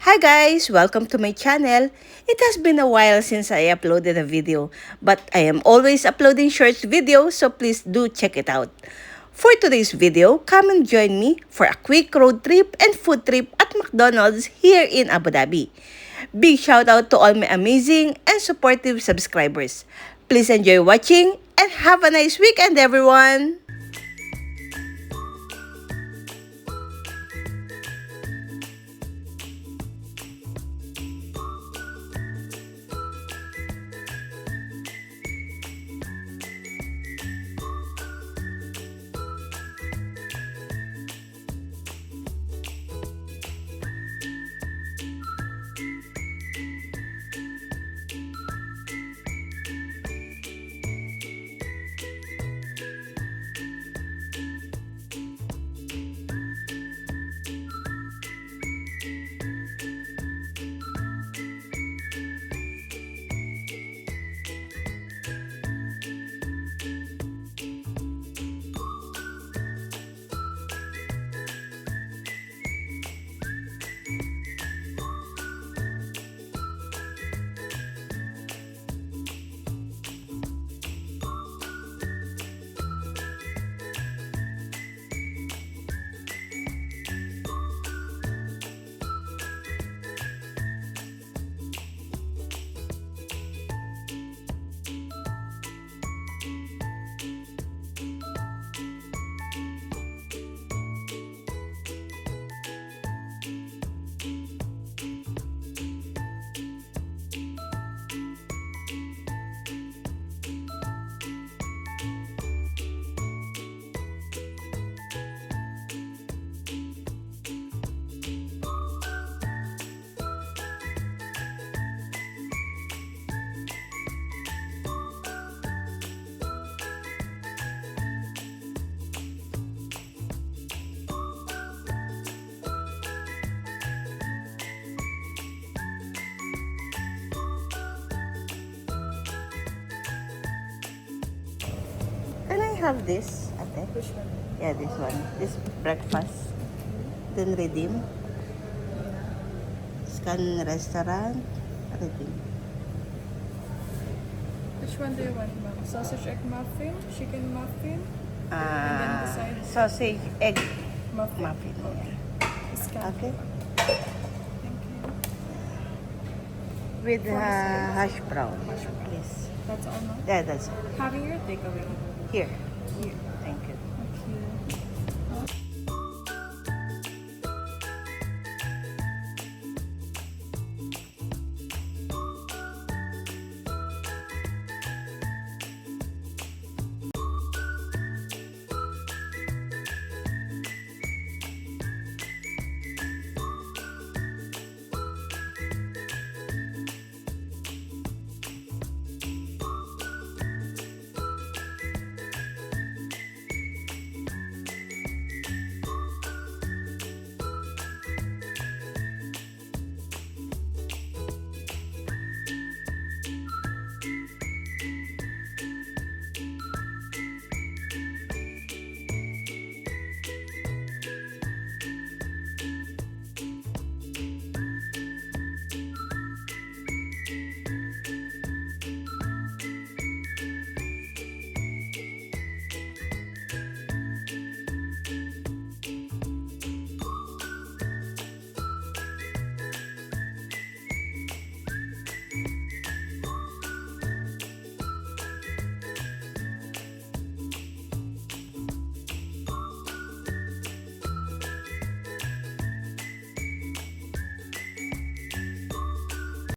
Hi guys! Welcome to my channel. It has been a while since I uploaded a video, but I am always uploading short videos, so please do check it out. For today's video, come and join me for a quick road trip and food trip at McDonald's here in Abu Dhabi. Big shout out to all my amazing and supportive subscribers. Please enjoy watching and have a nice weekend, everyone! Can I have this, ate? Which one? Yeah, this one. This breakfast. Then redeem. Scan restaurant. Redeem. Which one do you want, ma'am? Sausage egg muffin, chicken muffin, and then beside Sausage, egg, muffin. muffin. Yeah. Scan. Okay. Thank you. With For the side? hash brown, Hash brown. please. That's all, ma'am. Yeah, that's it. Having your takeaway. Here.